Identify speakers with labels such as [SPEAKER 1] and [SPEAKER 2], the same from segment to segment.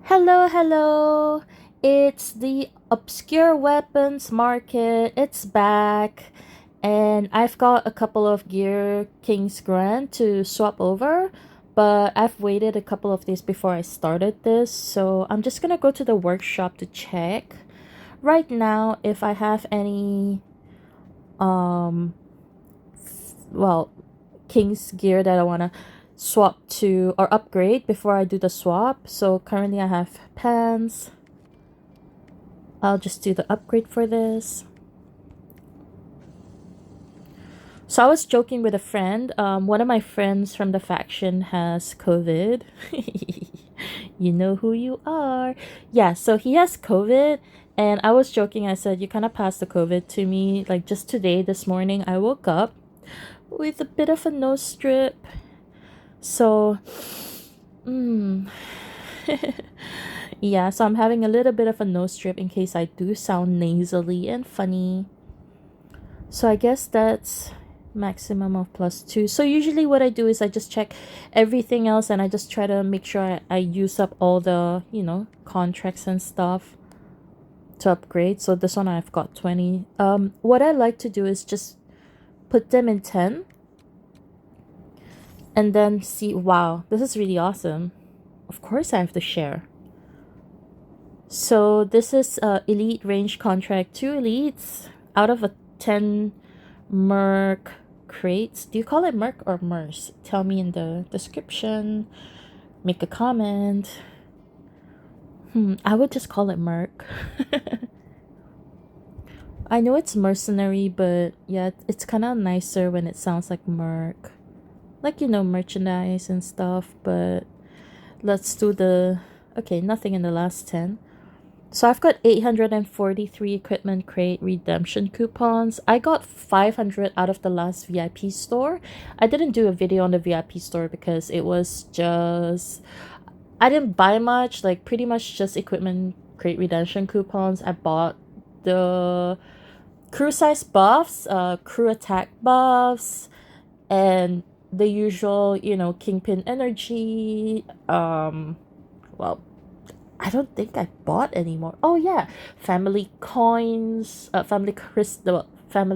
[SPEAKER 1] Hello, hello. It's the Obscure Weapons Market. It's back. And I've got a couple of Gear King's Grand to swap over, but I've waited a couple of days before I started this, so I'm just gonna go to the workshop to check. Right now, if I have any um well, King's gear that I wanna swap to or upgrade before I do the swap. So currently I have pants. I'll just do the upgrade for this. So I was joking with a friend. One of my friends from the faction has COVID. You know who you are. Yeah, so he has COVID. And I was joking. I said, you kind of passed the COVID to me. Like just today, this morning, I woke up with a bit of a nose strip. So, mm, yeah, so I'm having a little bit of a nose strip in case I do sound nasally and funny. So I guess that's maximum of +2. So usually what I do is I just check everything else and I just try to make sure I use up all the, contracts and stuff to upgrade. So this one I've got 20. What I like to do is just put them in 10 and then see, wow, this is really awesome. Of course I have to share. So this is elite range contract, 2 elites out of a 10 merc crates. Do you call it merc or merc? Tell me in the description. Make a comment. I would just call it merc. I know it's mercenary, but yeah, it's kind of nicer when it sounds like merc. Like, merchandise and stuff, but let's do the... Okay, nothing in the last 10. So I've got 843 equipment crate redemption coupons. I got 500 out of the last VIP store. I didn't do a video on the VIP store because it was just... I didn't buy much, like pretty much just equipment crate redemption coupons. I bought the crew size buffs, crew attack buffs, and the usual, Kingpin energy. Well, I don't think I bought anymore. Oh yeah, family coins, family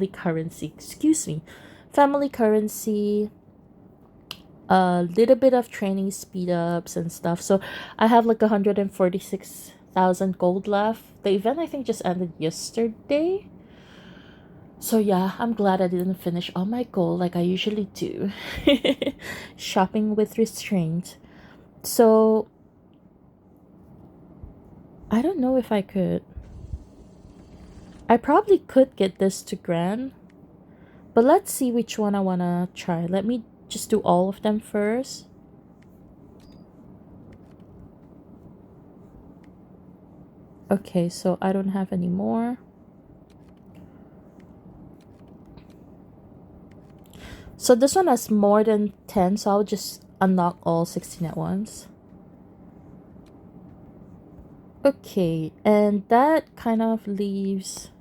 [SPEAKER 1] currency. Excuse me, family currency. A little bit of training speed ups and stuff. So I have like 146,000 gold left. The event I think just ended yesterday. So yeah, I'm glad I didn't finish all my goal like I usually do. Shopping with restraint. So I don't know if I could. I probably could get this to grand. But let's see which one I want to try. Let me just do all of them first. Okay, so I don't have any more. So this one has more than 10, so I'll just unlock all 16 at once. Okay, and that kind of leaves...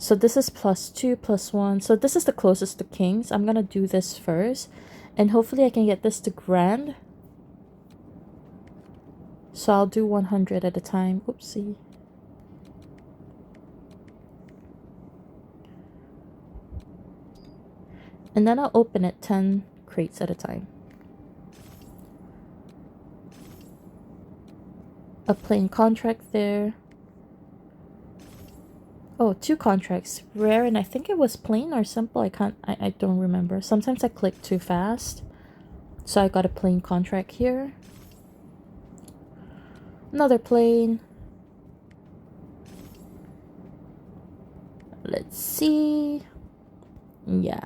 [SPEAKER 1] So this is +2, +1. So this is the closest to kings. I'm gonna do this first. And hopefully I can get this to grand. So I'll do 100 at a time. Oopsie. And then I'll open it 10 crates at a time. A plain contract there. Oh, 2 contracts. Rare, and I think it was plain or simple. I don't remember. Sometimes I click too fast. So I got a plain contract here. Another plain. Let's see. Yeah.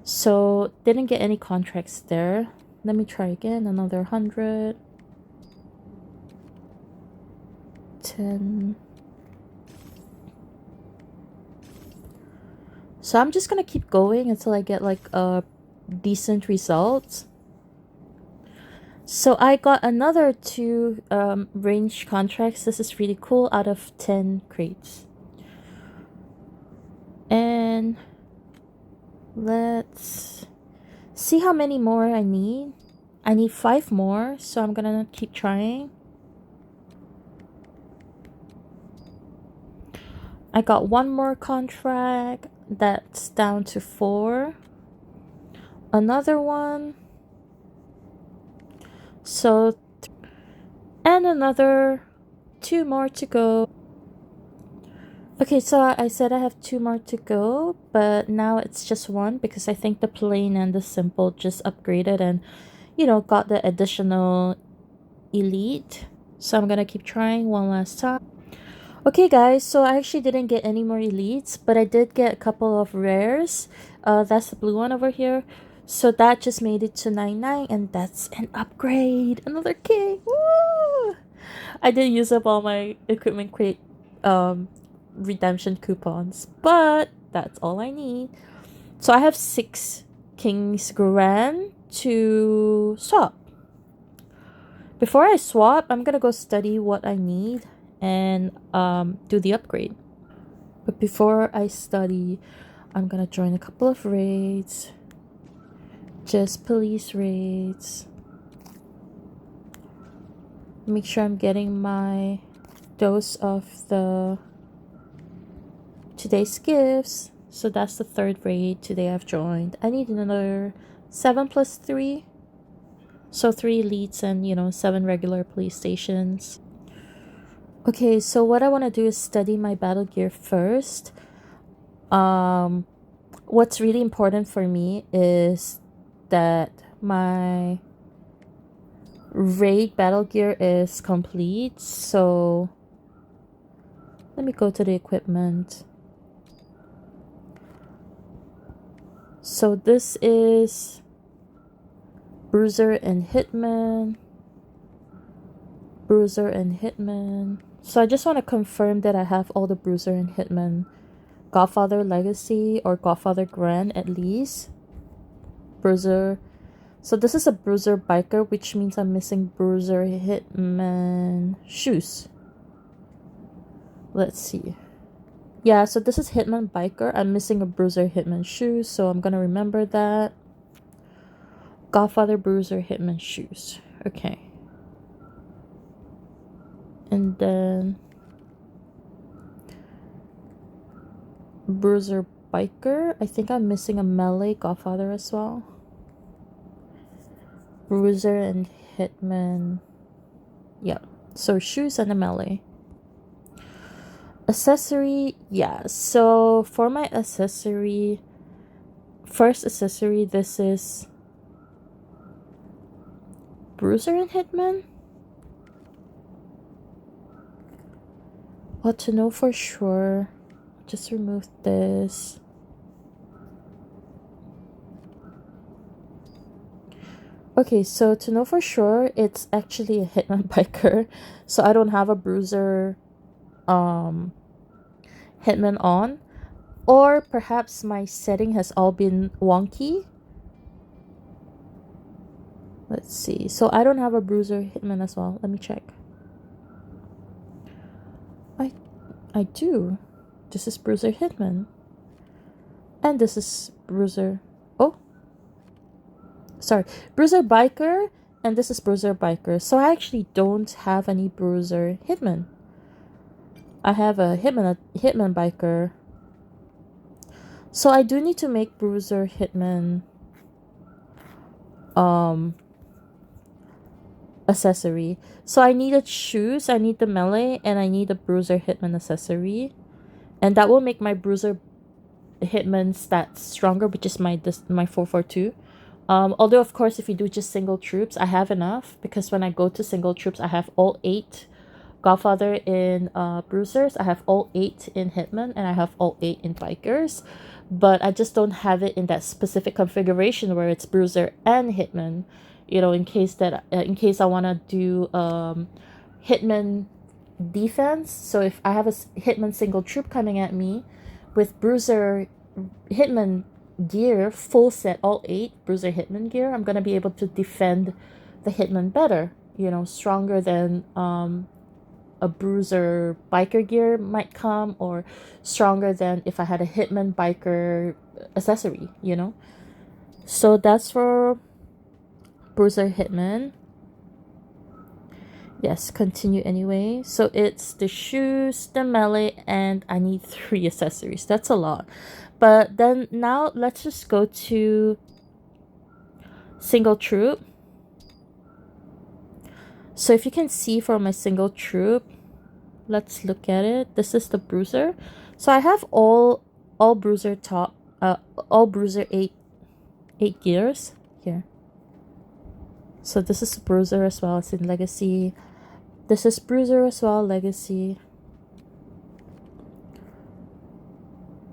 [SPEAKER 1] So didn't get any contracts there. Let me try again. Another 100. 10. So I'm just gonna keep going until I get like a decent result. So I got another 2 range contracts. This is really cool out of 10 crates. And let's see how many more I need. I need 5 more, so I'm gonna keep trying. I got 1 more contract. That's down to 4. Another one. So, and another 2 more to go. Okay, so I said I have 2 more to go, but now it's just 1 because I think the plain and the simple just upgraded and, you know, got the additional elite. So I'm gonna keep trying one last time. Okay guys, so I actually didn't get any more elites, but I did get a couple of rares. That's the blue one over here. So that just made it to 99, and that's an upgrade. Another king. Woo! I did use up all my equipment crate redemption coupons, but that's all I need. So I have 6 King's Grand to swap. Before I swap, I'm gonna go study what I need and do the upgrade. But before I study, I'm gonna join a couple of raids. Just police raids. Make sure I'm getting my dose of the today's gifts. So that's the 3rd raid today I've joined. I need another 7 plus 3. So 3 elites and, you know, 7 regular police stations. Okay, so what I want to do is study my battle gear first. What's really important for me is that my raid battle gear is complete. So let me go to the equipment. So this is Bruiser and Hitman. Bruiser and Hitman. So I just want to confirm that I have all the Bruiser and Hitman. Godfather Legacy or Godfather Grand at least. Bruiser. So this is a Bruiser Biker, which means I'm missing Bruiser Hitman shoes. Let's see. Yeah, so this is Hitman Biker. I'm missing a Bruiser Hitman shoes, so I'm gonna remember that. Godfather Bruiser Hitman shoes. Okay. And then Bruiser Biker. I think I'm missing a melee Godfather as well. Bruiser and Hitman. Yeah. So shoes and a melee. Accessory. Yeah. So for my accessory, first accessory, this is Bruiser and Hitman. Well, to know for sure, just remove this. Okay, so to know for sure, it's actually a Hitman Biker. So I don't have a Bruiser Hitman on. Or perhaps my setting has all been wonky. Let's see. So I don't have a Bruiser Hitman as well. Let me check. I do. This is Bruiser Hitman. And this is Bruiser... Oh. Sorry. Bruiser Biker. And this is Bruiser Biker. So I actually don't have any Bruiser Hitman. I have a Hitman Biker. So I do need to make Bruiser Hitman accessory. So I needed shoes, I need the melee, and I need the Bruiser Hitman accessory. And that will make my Bruiser Hitman stats stronger, which is my 442. Although of course if you do just single troops, I have enough, because when I go to single troops, I have all 8 Godfather in Bruisers, I have all 8 in Hitman, and I have all 8 in Bikers. But I just don't have it in that specific configuration where it's Bruiser and Hitman. You know, in case I want to do Hitman defense. So if I have a Hitman single troop coming at me with Bruiser Hitman gear, full set, all 8 Bruiser Hitman gear, I'm going to be able to defend the Hitman better. You know, stronger than a Bruiser Biker gear might come, or stronger than if I had a Hitman Biker accessory, you know. So that's for Bruiser Hitman. Yes, continue anyway. So it's the shoes, the melee, and I need 3 accessories. That's a lot. But then now let's just go to single troop. So if you can see for my single troop, let's look at it. This is the bruiser. So I have all bruiser top, all bruiser 8 gears here. So this is bruiser as well as in legacy. This is bruiser as well, legacy.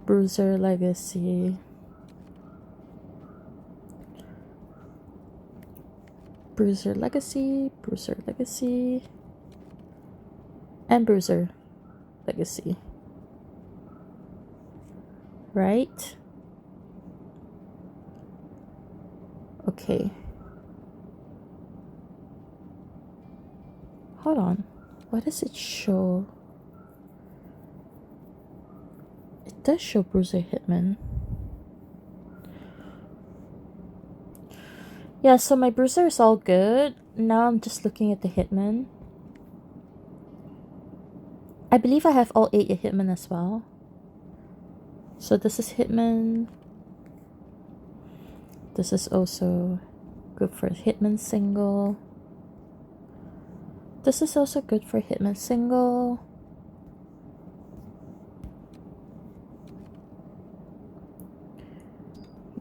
[SPEAKER 1] Bruiser, legacy. Bruiser, legacy, bruiser, legacy, and bruiser, legacy. Right? Okay. Hold on. Why does it show? It does show Bruiser Hitman. Yeah, so my bruiser is all good. Now I'm just looking at the Hitman. I believe I have all 8 Hitman as well. So this is Hitman. This is also good for Hitman single. This is also good for Hitman single.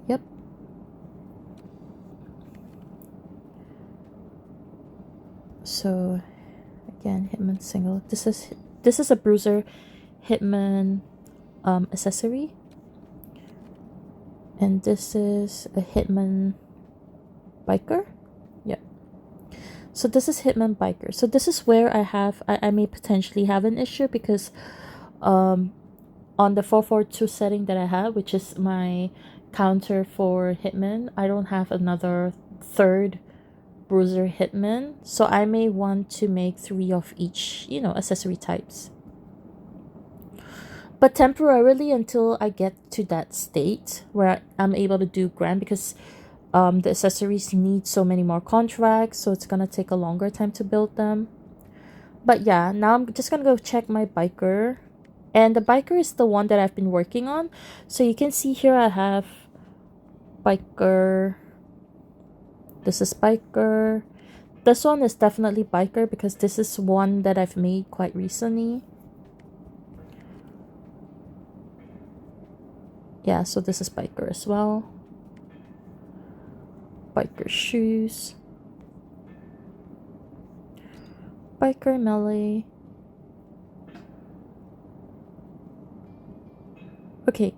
[SPEAKER 1] Yep. So again, Hitman single. This is a bruiser Hitman accessory. And this is a Hitman biker. Yep. So this is Hitman biker. So this is where I may potentially have an issue because on the 442 setting that I have, which is my counter for Hitman, I don't have another 3rd bruiser Hitman. So I may want to make 3 of each, accessory types. But temporarily until I get to that state where I'm able to do grand, because the accessories need so many more contracts, so it's gonna take a longer time to build them. But yeah, now I'm just gonna go check my biker. And the biker is the one that I've been working on. So you can see here I have biker. This is biker. This one is definitely biker because this is one that I've made quite recently. Yeah, so this is biker as well. Biker shoes. Biker melee. Okay,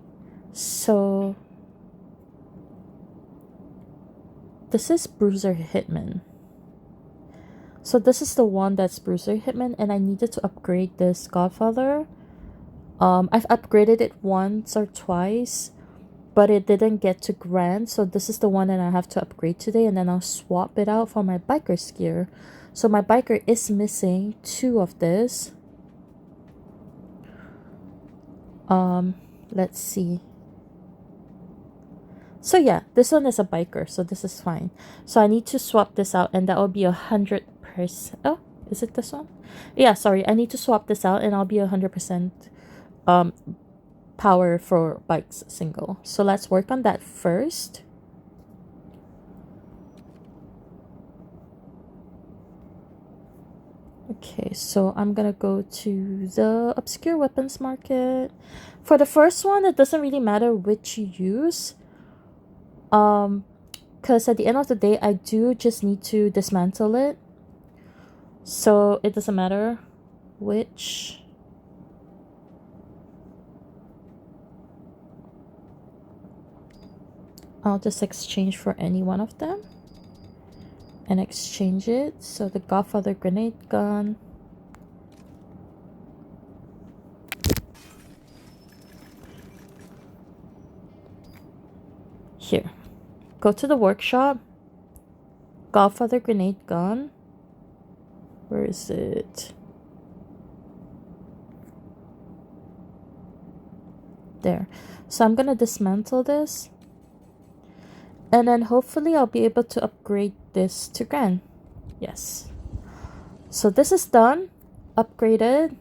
[SPEAKER 1] so this is Bruiser Hitman. So this is the one that's Bruiser Hitman, and I needed to upgrade this Godfather. I've upgraded it once or twice, but it didn't get to grand, so this is the one that I have to upgrade today, and then I'll swap it out for my biker's gear. So my biker is missing 2 of this. Let's see. So yeah, this one is a biker, so this is fine. So I need to swap this out, and that will be 100%. Oh, is it this one? Yeah, sorry, I need to swap this out, and I'll be 100% power for bikes single. So let's work on that first. Okay, so I'm gonna go to the obscure weapons market. For the first one, it doesn't really matter which you use, because at the end of the day, I do just need to dismantle it, so it doesn't matter which. I'll just exchange for any one of them and exchange it. So the Godfather grenade gun. Here. Go to the workshop. Godfather grenade gun. Where is it? There. So I'm gonna dismantle this. And then hopefully I'll be able to upgrade this to Grand. Yes. So this is done. Upgraded.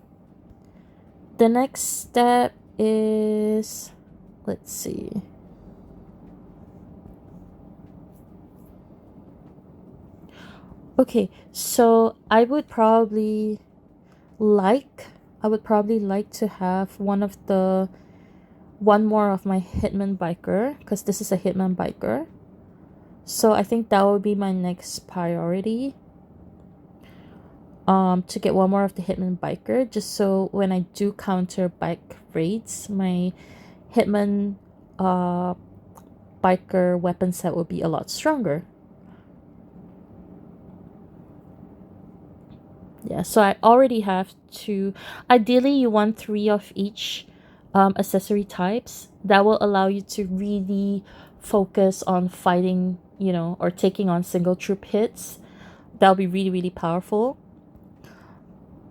[SPEAKER 1] The next step is, let's see. Okay, so I would probably like to have one more of my Hitman Biker, because this is a Hitman Biker. So I think that would be my next priority. To get one more of the Hitman Biker, just so when I do counter bike raids, my Hitman Biker weapon set will be a lot stronger. Yeah, so I already have two. Ideally, you want 3 of each accessory types. That will allow you to really focus on fighting, or taking on single troop hits. That'll be really, really powerful.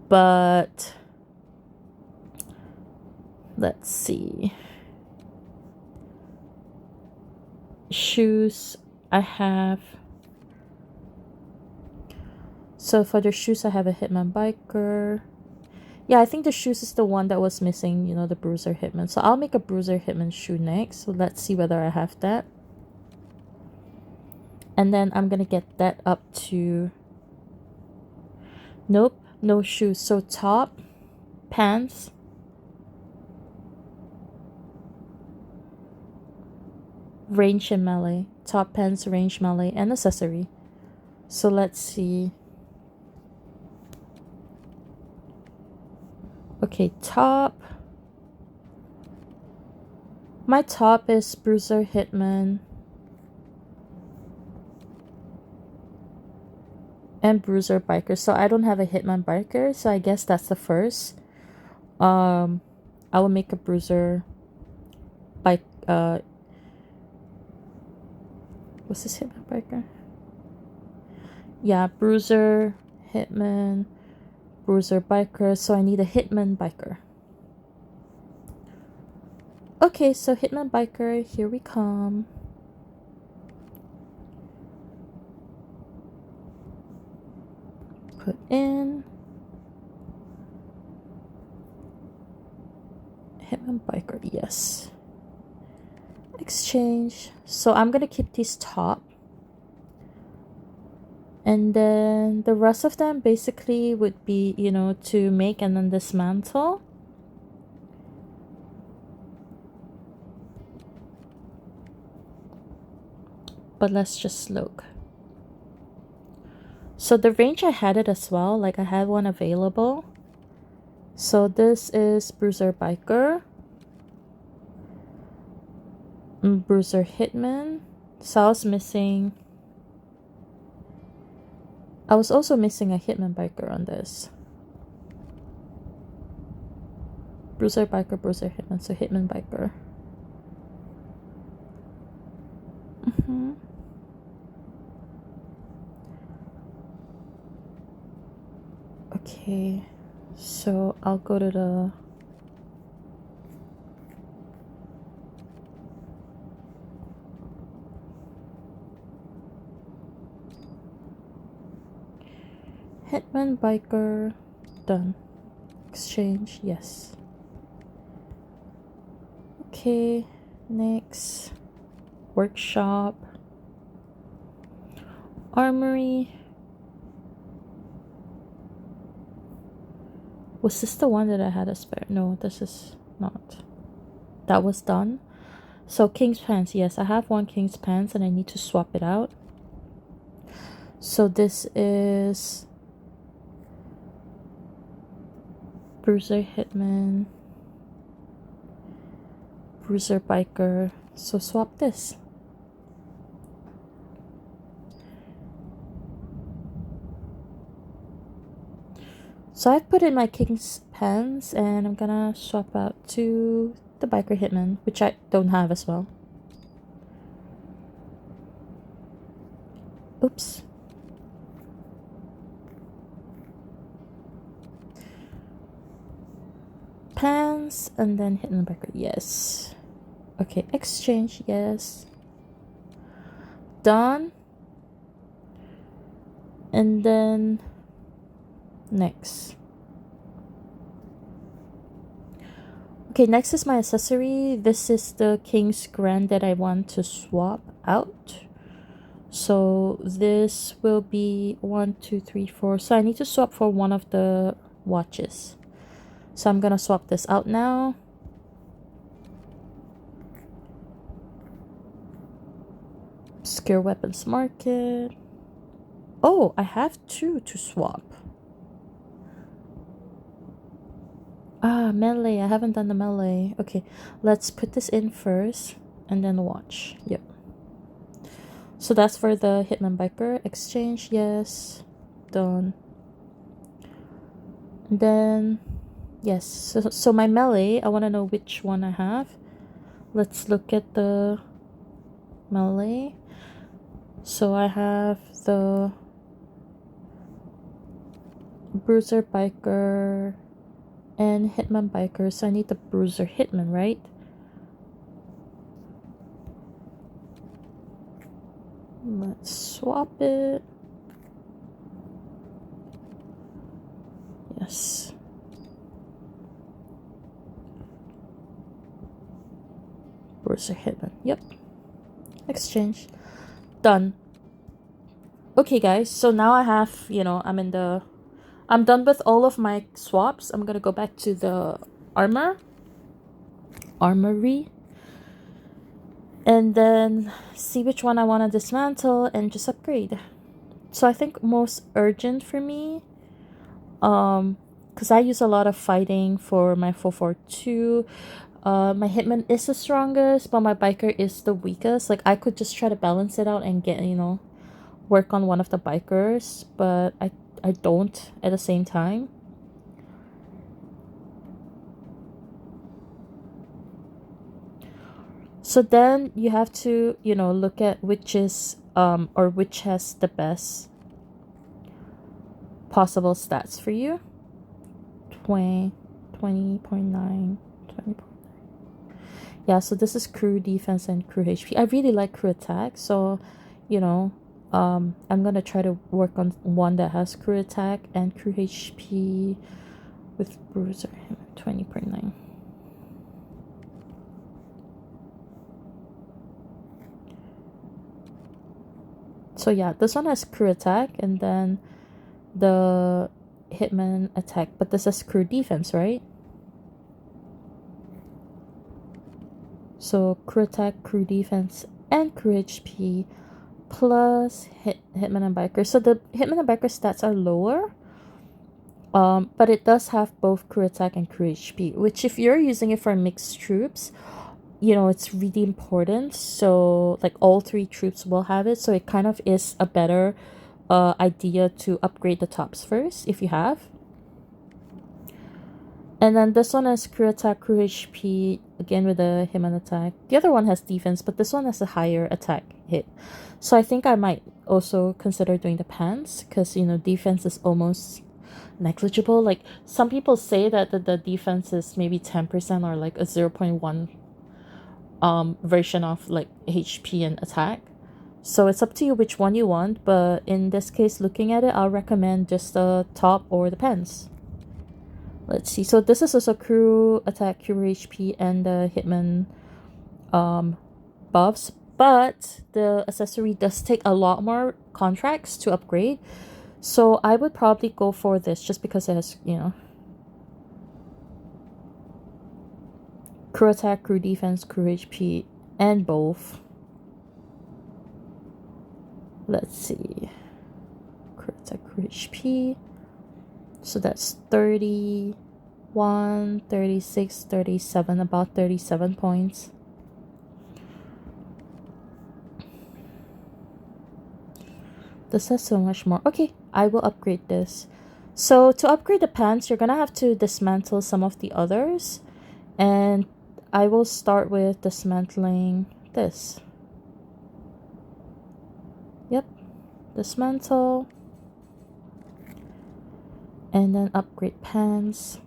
[SPEAKER 1] But let's see. Shoes, I have. So for the shoes, I have a Hitman Biker. Yeah, I think the shoes is the one that was missing, the Bruiser Hitman. So I'll make a Bruiser Hitman shoe next. So let's see whether I have that. And then I'm gonna get that up to... Nope, no shoes. So top, pants, range and melee. Top, pants, range, melee, and accessory. So let's see. Okay, top. My top is Bruiser Hitman and Bruiser Biker. So I don't have a Hitman Biker, so I guess that's the first. I will make a Bruiser bike. What's this Hitman Biker? Yeah, Bruiser Hitman, Bruiser Biker. So I need a Hitman Biker. Okay, so Hitman Biker, here we come. Put in Hitman Biker, yes. Exchange. So I'm gonna keep these top. And then the rest of them basically would be, to make and then dismantle. But let's just look. So the range, I had it as well. Like I had one available. So this is Bruiser Biker. Bruiser Hitman. So I was also missing a Hitman Biker on this. Bruiser Biker, Bruiser Hitman. So Hitman Biker. Okay, so I'll go to the Hitman Biker. Done. Exchange, yes. Okay, next. Workshop. Armory. Was this the one that I had a spare? No, this is not. That was done. So King's Pants, yes, I have one King's Pants and I need to swap it out. So this is Bruiser Hitman, Bruiser Biker. So swap this. So I've put in my King's Pants and I'm gonna swap out to the Biker Hitman, which I don't have as well. Oops. Pants and then Hitman Biker, yes. Okay, exchange, yes. Done. And then next. Okay, next is my accessory. This is the King's Grand that I want to swap out. So this will be 1, 2, 3, 4. So I need to swap for one of the watches. So I'm gonna swap this out now. Secure weapons market. Oh, I have 2 to swap. Ah, melee. I haven't done the melee. Okay, let's put this in first and then watch. Yep. So that's for the Hitman Biker. Exchange, yes. Done. And then, yes. So my melee, I want to know which one I have. Let's look at the melee. So I have the Bruiser Biker and Hitman Biker. So I need the Bruiser Hitman, right? Let's swap it. Yes. Bruiser Hitman. Yep. Exchange. Done. Okay, guys. So now I have, I'm done with all of my swaps. I'm gonna go back to the armory, and then see which one I want to dismantle and just upgrade. So I think most urgent for me, because I use a lot of fighting for my 442. My Hitman is the strongest, but my Biker is the weakest. Like, I could just try to balance it out and get, work on one of the Bikers, but I don't at the same time. So then you have to, look at which is, or which has the best possible stats for you. 20.9, 20.9. Yeah, so this is crew defense and crew HP. I really like crew attack, so, I'm gonna try to work on one that has crew attack and crew HP with bruiser 20.9. So yeah, this one has crew attack and then the Hitman attack, but this is crew defense, right? So crew attack, crew defense, and crew HP plus Hitman and Biker. So the Hitman and Biker stats are lower, but it does have both crew attack and crew HP, which if you're using it for mixed troops, it's really important. So like all 3 troops will have it, so it kind of is a better idea to upgrade the tops first if you have. And then this one has crew attack, crew HP, again with the Hitman attack. The other one has defense, but this one has a higher attack hit. So I think I might also consider doing the pants, because, defense is almost negligible. Like, some people say that the defense is maybe 10% or like a 0.1 version of like HP and attack. So it's up to you which one you want, but in this case, looking at it, I'll recommend just the top or the pants. Let's see. So this is also crew attack, crew HP, and the Hitman buffs. But the accessory does take a lot more contracts to upgrade. So I would probably go for this just because it has, crew attack, crew defense, crew HP, and both. Let's see. Crew attack, crew HP. So that's 31, 36, 37, about 37 points. This has so much more. Okay, I will upgrade this. So to upgrade the pants, you're gonna have to dismantle some of the others. And I will start with dismantling this. Yep, dismantle. And then upgrade pants.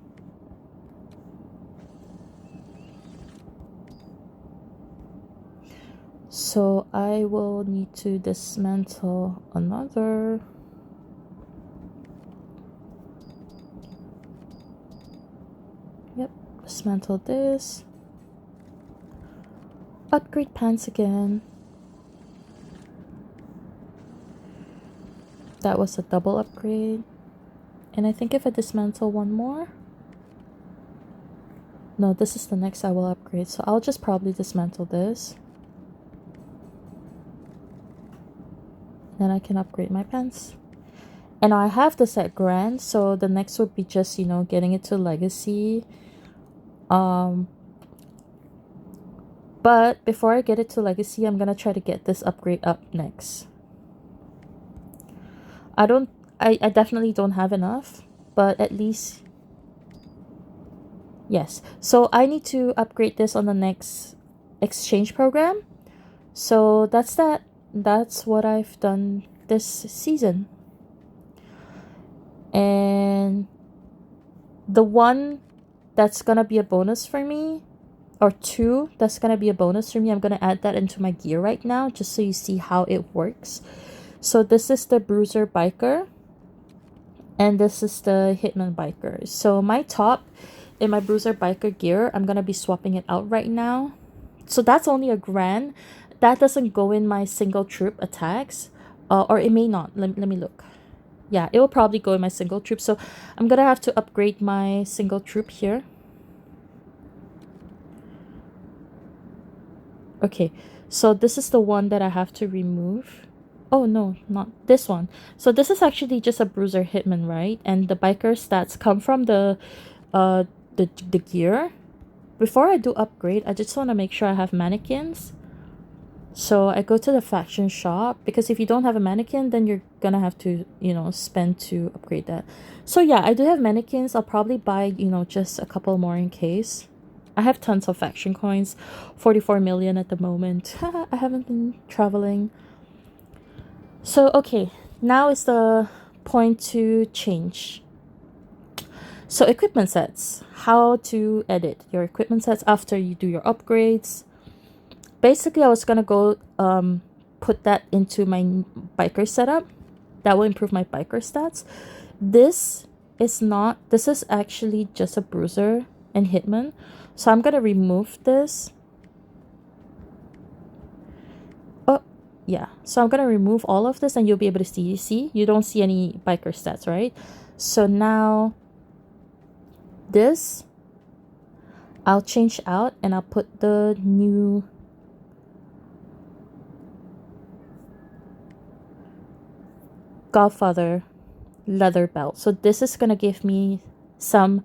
[SPEAKER 1] So I will need to dismantle another. Yep, dismantle this. Upgrade pants again. That was a double upgrade. And I think if I dismantle one more... No, this is the next I will upgrade. So I'll just probably dismantle this. Then I can upgrade my pants. And I have this at Grand, so the next would be just, you know, getting it to Legacy. But before I get it to Legacy, I'm gonna try to get this upgrade up next. I definitely don't have enough, but at least... Yes, so I need to upgrade this on the next exchange program. So that's that. That's what I've done this season. And the one that's gonna be a bonus for me, or two that's gonna be a bonus for me, I'm gonna add that into my gear right now just so you see how it works. So this is the Bruiser Biker, and this is the Hitman Biker. So my top in my Bruiser Biker gear, I'm gonna be swapping it out right now. So that's only a grand. That doesn't go in my single troop attacks, or it may not. Let me look. Yeah, it will probably go in my single troop. So I'm gonna have to upgrade my single troop here. Okay, so this is the one that I have to remove. Oh no, not this one. So this is actually just a Bruiser Hitman, right? And the biker stats come from the gear. Before I do upgrade, I just want to make sure I have mannequins. So I go to the faction shop, because if you don't have a mannequin, then you're gonna have to, you know, spend to upgrade that. So yeah, I do have mannequins. I'll probably buy, you know, just a couple more in case. I have tons of faction coins, 44 million at the moment. I haven't been traveling. So okay, now is the point to change. So equipment sets, how to edit your equipment sets after you do your upgrades. Basically, I was gonna go put that into my biker setup. That will improve my biker stats. This is actually just a Bruiser and Hitman. So I'm gonna remove this. Oh, yeah. So I'm gonna remove all of this and you'll be able to see. See, you don't see any biker stats, right? So now this, I'll change out and I'll put the new Godfather leather belt. So this is gonna give me some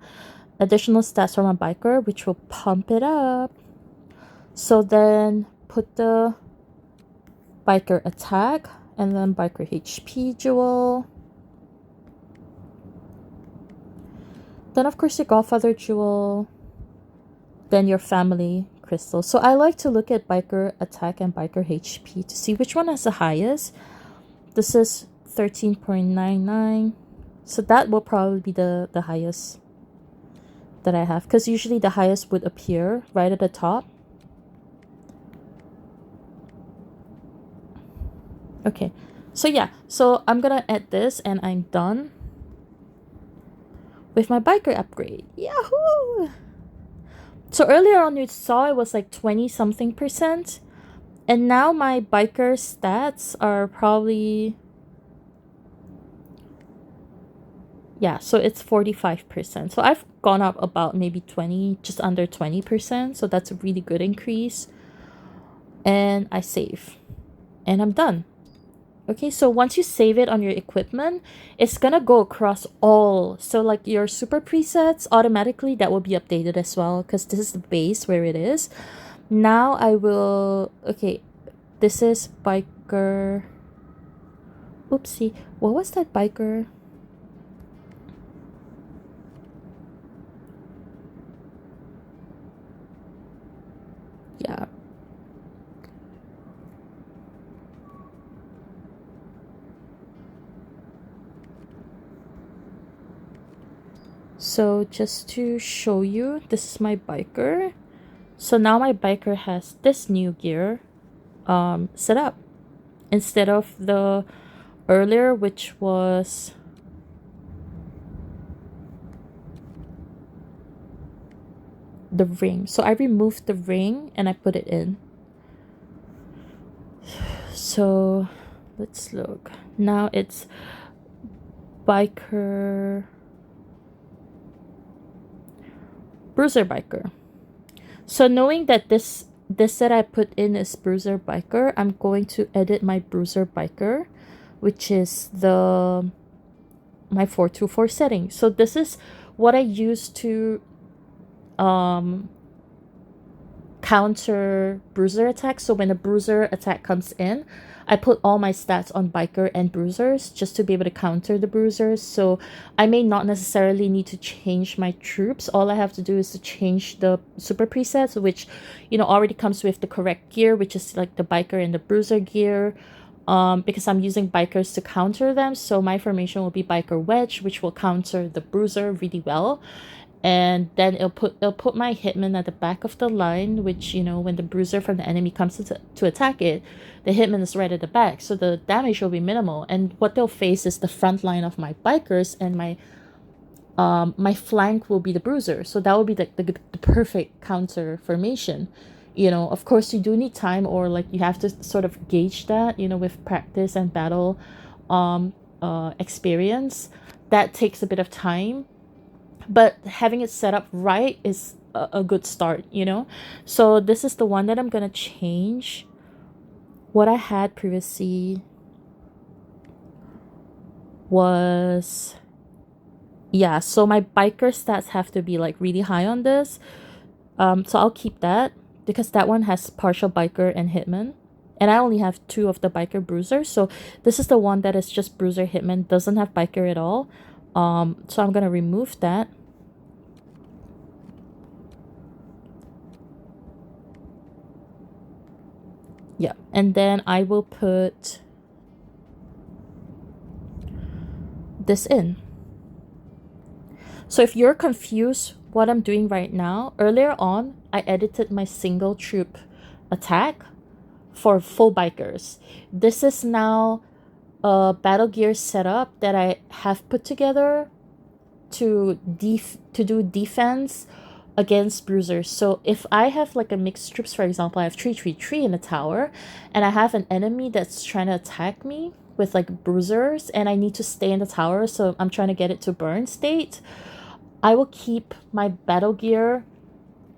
[SPEAKER 1] additional stats from a biker, which will pump it up. So then put the biker attack and then biker HP jewel. Then of course your Godfather jewel. Then your family crystal. So I like to look at biker attack and biker HP to see which one has the highest. This is 13.99. So that will probably be the highest that I have, because usually the highest would appear right at the top. Okay, so yeah, so I'm gonna add this and I'm done with my biker upgrade. Yahoo! So earlier on you saw it was like 20 something %, and now my biker stats are probably, yeah, so it's 45%. So I've gone up about maybe 20, just under 20%. So that's a really good increase. And I save. And I'm done. Okay, so once you save it on your equipment, it's gonna go across all. So like your super presets, automatically that will be updated as well, because this is the base where it is. Now I will, okay, this is biker. Oopsie, what was that biker? Yeah. So just to show you, this is my biker. So now my biker has this new gear. set up instead of the earlier, which was the ring. So I removed the ring and I put it in. So let's look. Now it's biker, bruiser biker. So knowing that this that I put in is bruiser biker, I'm going to edit my bruiser biker, which is the my 424 setting. So this is what I use to counter bruiser attacks. So when a bruiser attack comes in, I put all my stats on biker and bruisers just to be able to counter the bruisers. So I may not necessarily need to change my troops. All I have to do is to change the super presets, which, you know, already comes with the correct gear, which is like the biker and the bruiser gear. Because I'm using bikers to counter them. So my formation will be biker wedge, which will counter the bruiser really well. And then it'll put my hitman at the back of the line, which, you know, when the bruiser from the enemy comes to attack it, the hitman is right at the back, so the damage will be minimal. And what they'll face is the front line of my bikers, and my flank will be the bruiser. So that will be the perfect counter formation. You know, of course you do need time, or like you have to sort of gauge that, you know, with practice and battle experience. That takes a bit of time, but having it set up right is a good start, you know. So this is the one that I'm gonna change. What I had previously was, yeah, so my biker stats have to be like really high on this. So I'll keep that because that one has partial biker and hitman, and I only have 2 of the biker bruisers. So this is the one that is just bruiser hitman, doesn't have biker at all. So I'm gonna remove that. Yeah, and then I will put this in. So if you're confused what I'm doing right now, earlier on I edited my single troop attack for full bikers. This is now a battle gear setup that I have put together to do defense against bruisers. So if I have like a mixed troops, for example, I have 333 in a tower, and I have an enemy that's trying to attack me with like bruisers, and I need to stay in the tower, so I'm trying to get it to burn state, I will keep my battle gear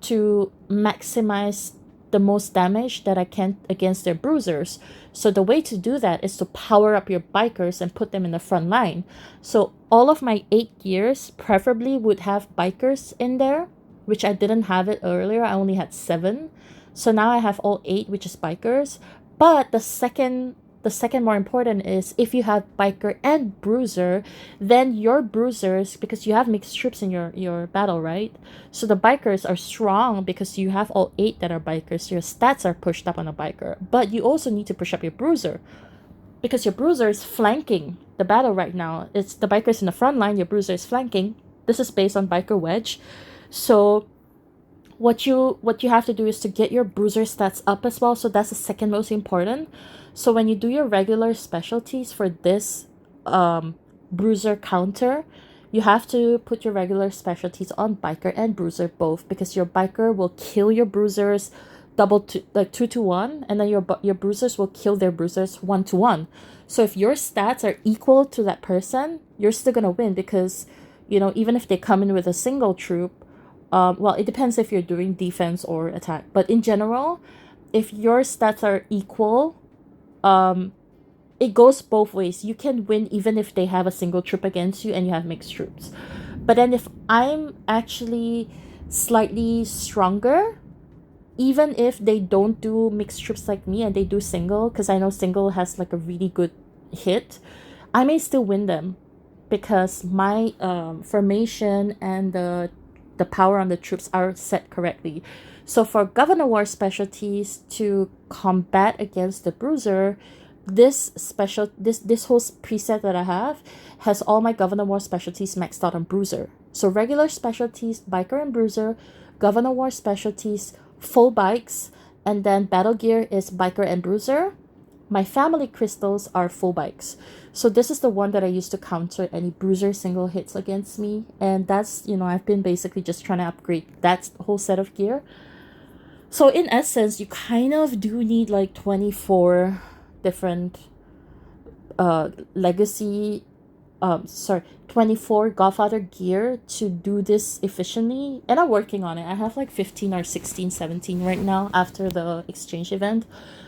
[SPEAKER 1] to maximize the most damage that I can against their bruisers. So the way to do that is to power up your bikers and put them in the front line. So all of my 8 gears preferably would have bikers in there, which I didn't have it earlier. I only had 7. So now I have all 8, which is bikers. But the second more important is if you have biker and bruiser, then your bruisers, because you have mixed troops in your battle, right? So the bikers are strong because you have all 8 that are bikers. So your stats are pushed up on a biker. But you also need to push up your bruiser, because your bruiser is flanking the battle right now. It's the bikers in the front line, your bruiser is flanking. This is based on biker wedge. So what you have to do is to get your bruiser stats up as well. So that's the second most important. So when you do your regular specialties for this bruiser counter, you have to put your regular specialties on biker and bruiser both, because your biker will kill your bruisers like 2 to 1, and then your bruisers will kill their bruisers 1 to 1. So if your stats are equal to that person, you're still gonna win, because, you know, even if they come in with a single troop, well, it depends if you're doing defense or attack. But in general, if your stats are equal, it goes both ways. You can win even if they have a single troop against you and you have mixed troops. But then if I'm actually slightly stronger, even if they don't do mixed troops like me and they do single, because I know single has like a really good hit, I may still win them, because my formation and the power on the troops are set correctly. So for Governor War specialties to combat against the bruiser, this whole preset that I have has all my Governor War specialties maxed out on bruiser. So regular specialties, biker and bruiser, Governor War specialties, full bikes, And then battle gear is biker and bruiser. My family crystals are full bikes. So this is the one that I use to counter any bruiser single hits against me. And that's, I've been basically just trying to upgrade that whole set of gear. So in essence, you kind of do need like 24 different legacy 24 Godfather gear to do this efficiently, and I'm working on it. I have like 15 or 16, 17 right now after the exchange event,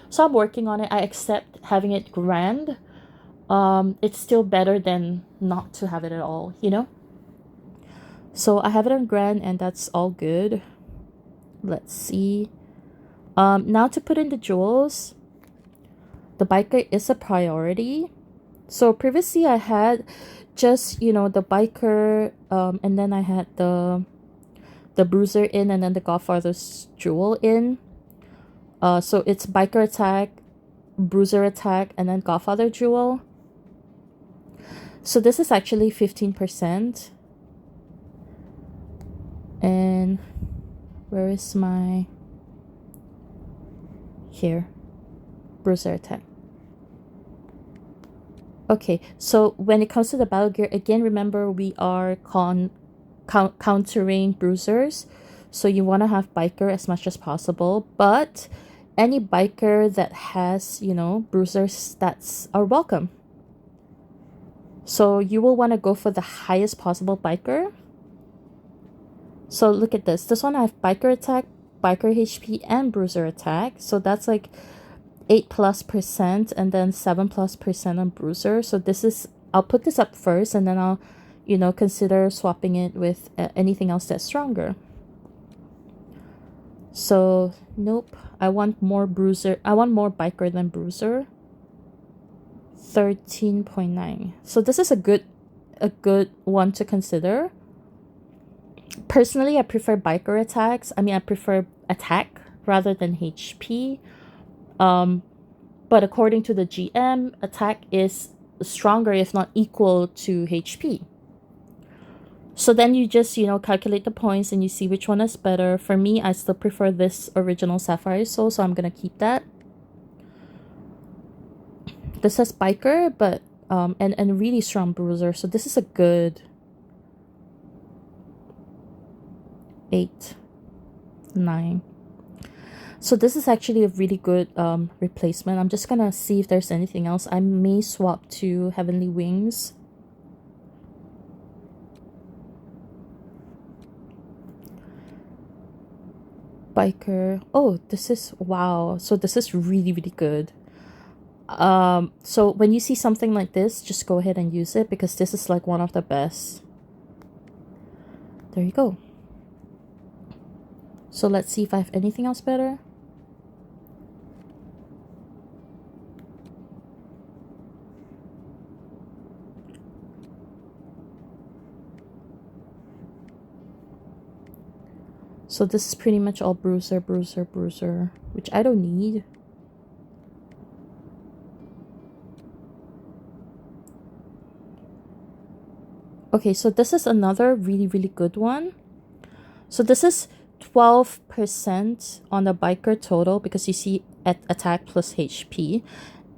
[SPEAKER 1] so I'm working on it. I accept having it grand. It's still better than not to have it at all. So I have it on grand, and that's all good. Let's see. Now to put in the jewels, the biker is a priority. So previously I had just, the biker, and then I had the bruiser in, and then the Godfather's jewel in. So it's biker attack, bruiser attack, and then Godfather jewel. So this is actually 15%. And where is my... Here. Bruiser attack. Okay, so when it comes to the battle gear, again, remember we are countering bruisers. So you want to have biker as much as possible. But any biker that has, bruiser stats are welcome. So you will want to go for the highest possible biker. So look at this. This one I have biker attack, biker HP, and bruiser attack. So that's like 8+% and then 7+% on bruiser. So this is, I'll put this up first, and then I'll, consider swapping it with anything else that's stronger. So nope, I want more bruiser. I want more biker than bruiser. 13.9. So this is a good one to consider. Personally, I prefer biker attacks. I prefer attack rather than HP. But according to the GM, attack is stronger if not equal to HP. So then you just, calculate the points and you see which one is better. For me, I still prefer this original Sapphire Soul, so I'm gonna keep that. This says biker, but and really strong bruiser, so this is a good 8, 9. So this is actually a really good replacement. I'm just gonna see if there's anything else. I may swap to Heavenly Wings. Biker. Oh, this is, wow. So this is really, really good. So when you see something like this, just go ahead and use it, because this is like one of the best. There you go. So let's see if I have anything else better. So this is pretty much all bruiser, which I don't need. Okay, so this is another really, really good one. So this is 12% on the biker total, because you see at attack plus HP.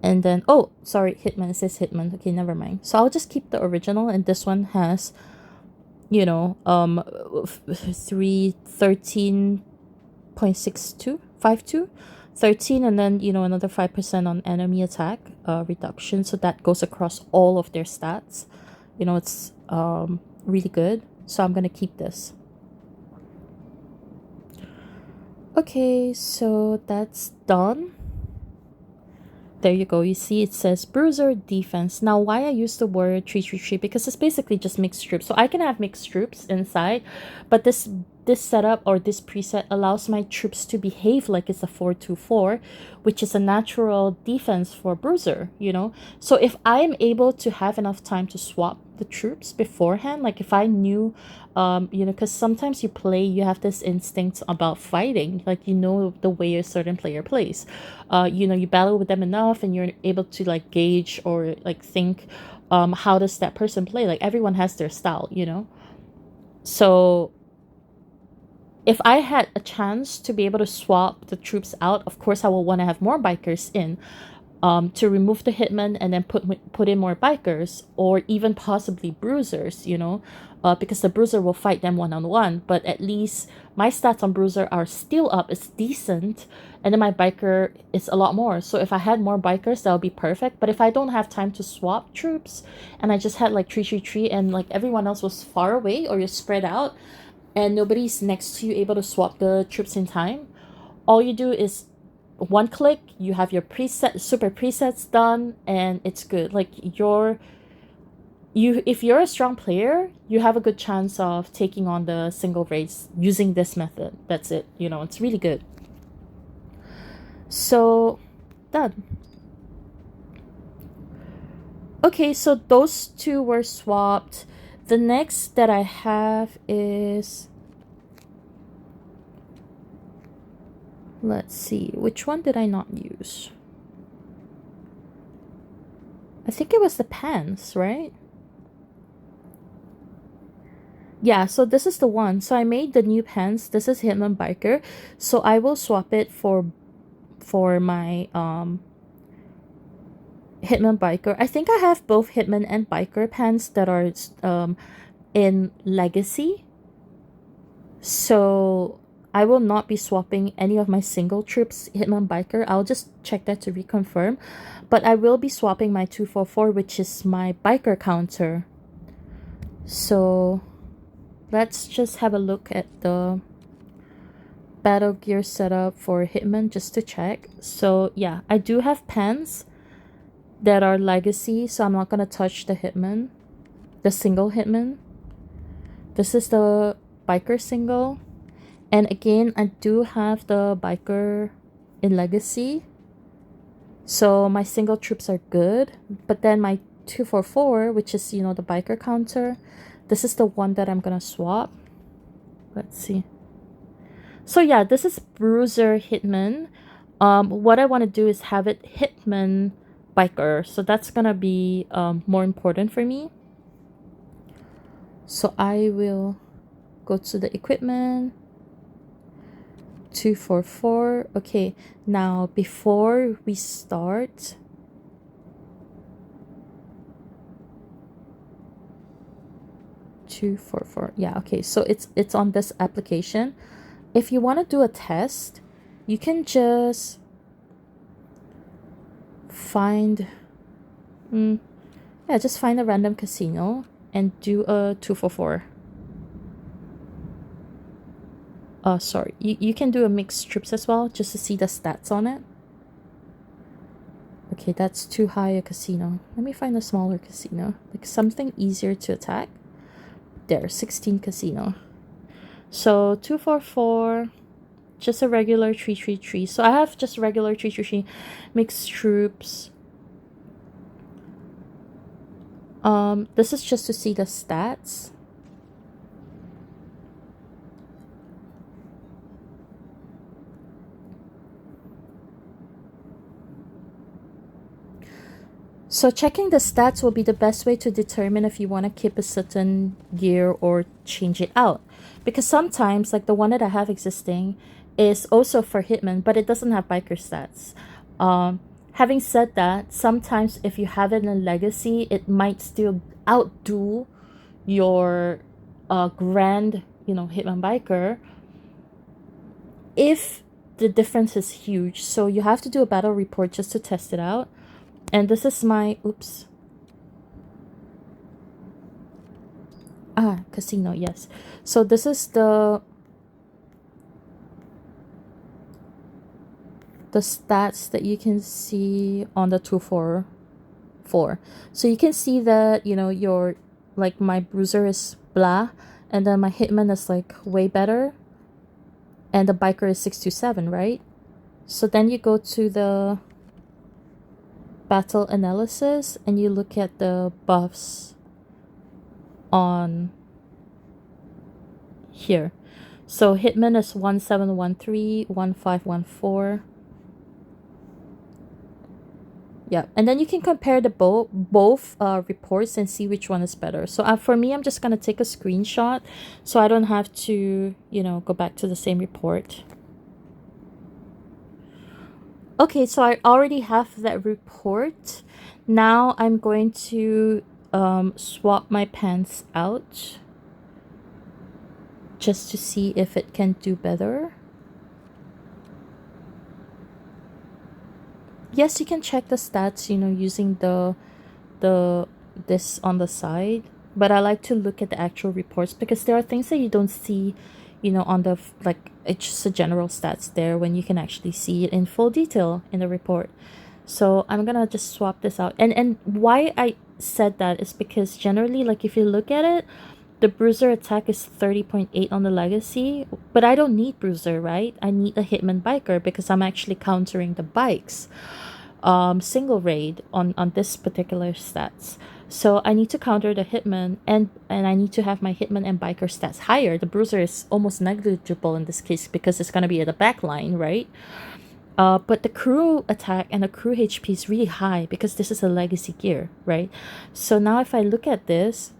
[SPEAKER 1] And then, oh, sorry, Hitman, it says Hitman. Okay, never mind. So I'll just keep the original, and this one has, 13.62, 13, and then, another 5% on enemy attack reduction. So that goes across all of their stats. It's really good. So I'm gonna keep this. Okay, so that's done. There you go. You see it says bruiser defense. Now, why I use the word 333? Because it's basically just mixed troops. So I can have mixed troops inside, but this setup or this preset allows my troops to behave like it's a 4-2-4, which is a natural defense for bruiser, So if I am able to have enough time to swap the troops beforehand, like if I knew, because sometimes you have this instinct about fighting, like the way a certain player plays. You battle with them enough and you're able to like gauge or like think, how does that person play? Like everyone has their style, So if I had a chance to be able to swap the troops out, of course I will want to have more bikers in, to remove the hitman and then put in more bikers, or even possibly bruisers, you know, because the bruiser will fight them one-on-one. But at least my stats on bruiser are still up, it's decent, and then my biker is a lot more. So if I had more bikers, that would be perfect. But if I don't have time to swap troops and I just had like 333 and like everyone else was far away or you're spread out and nobody's next to you able to swap the troops in time, all you do is one click, you have your preset super presets done, and it's good. Like if you're a strong player, you have a good chance of taking on the single race using this method. That's it, you know, it's really good. So done. Okay, so those two were swapped. The next that I have is, let's see, which one did I not use? I think it was the pants, right? Yeah, so this is the one. So I made the new pants. This is Hitman Biker. So I will swap it for my Hitman Biker. I think I have both Hitman and Biker pants that are in Legacy. So I will not be swapping any of my single troops Hitman Biker. I'll just check that to reconfirm. But I will be swapping my 244, which is my Biker counter. So let's just have a look at the battle gear setup for Hitman just to check. So yeah, I do have pants that are Legacy, so I'm not gonna touch the Hitman, the single Hitman. This is the Biker single. And again, I do have the Biker in Legacy. So my single troops are good. But then my 244, which is, you know, the Biker counter, this is the one that I'm gonna swap. Let's see. So yeah, this is Bruiser Hitman. What I want to do is have it Hitman Biker. So that's gonna be more important for me. So I will go to the equipment. 244. Okay, now before we start, yeah, okay, so it's on this application. If you want to do a test, you can just find just find a random casino and do a 244. Sorry, you can do a mixed troops as well, just to see the stats on it. Okay, that's too high a casino. Let me find a smaller casino, like something easier to attack. There, 16 casino. So 244, just a regular 333. So I have just regular 333 mixed troops. This is just to see the stats. So checking the stats will be the best way to determine if you want to keep a certain gear or change it out. Because sometimes, like the one that I have existing, is also for Hitman, but it doesn't have biker stats. Having said that, sometimes if you have it in Legacy, it might still outdo your grand, you know, Hitman Biker if the difference is huge. So you have to do a battle report just to test it out. And this is my, oops. Casino, yes. So this is the stats that you can see on the 244. So you can see that, you know, your, like my bruiser is blah, and then my Hitman is like way better, and the biker is 627, right? So then you go to the battle analysis and you look at the buffs on here. So Hitman is 1713, 1514. Yeah, and then you can compare the both reports and see which one is better. So for me, I'm just gonna take a screenshot so I don't have to, you know, go back to the same report. Okay, so I already have that report. Now I'm going to swap my pants out just to see if it can do better. Yes, you can check the stats, you know, using the this on the side, but I like to look at the actual reports because there are things that you don't see, you know, on the like it's just a general stats there when you can actually see it in full detail in the report. So I'm gonna just swap this out. And why I said that is because generally, like if you look at it, the bruiser attack is 30.8 on the legacy, but I don't need bruiser, right? I need a hitman biker because I'm actually countering the bikes single raid on this particular stats. So I need to counter the hitman and I need to have my hitman and biker stats higher. The bruiser is almost negligible in this case because it's gonna be at the back line, right? But the crew attack and the crew HP is really high because this is a legacy gear, right? So now if I look at this,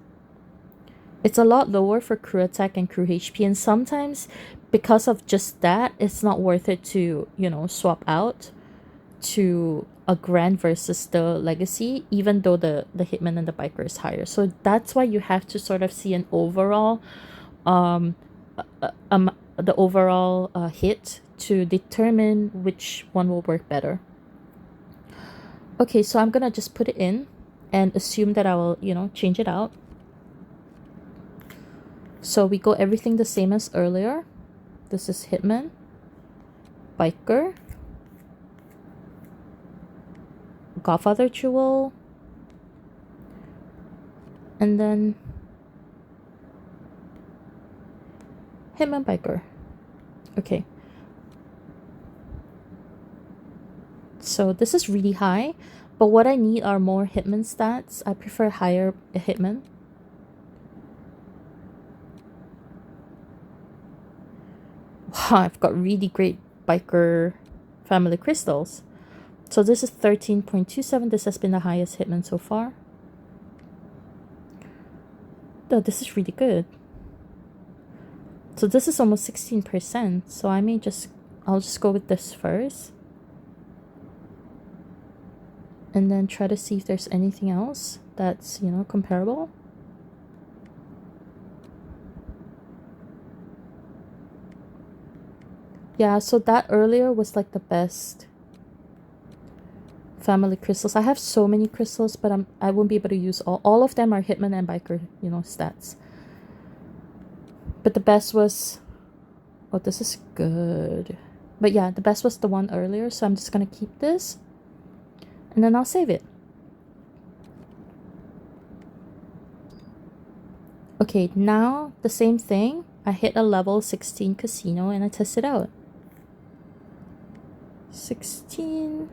[SPEAKER 1] it's a lot lower for crew attack and crew HP, and sometimes because of just that, it's not worth it to, you know, swap out to a grand versus the legacy, even though the hitman and the biker is higher. So that's why you have to sort of see an overall the overall hit to determine which one will work better. Okay, so I'm gonna just put it in and assume that I will, you know, change it out. So we go everything the same as earlier. This is hitman, biker, Godfather Jewel, and then hitman biker. Okay. So this is really high, but what I need are more hitman stats. I prefer higher hitman. Wow, I've got really great biker family crystals. So this is 13.27. This has been the highest hitman so far. Though this is really good. So this is almost 16%. So I'll just go with this first. And then try to see if there's anything else that's, you know, comparable. Yeah, so that earlier was like the best family crystals. I have so many crystals, but I won't be able to use all of them are hitman and biker, you know, stats. But the best was, oh, this is good. But yeah, the best was the one earlier, so I'm just gonna keep this and then I'll save it. Okay, now the same thing. I hit a level 16 casino and I test it out. 16.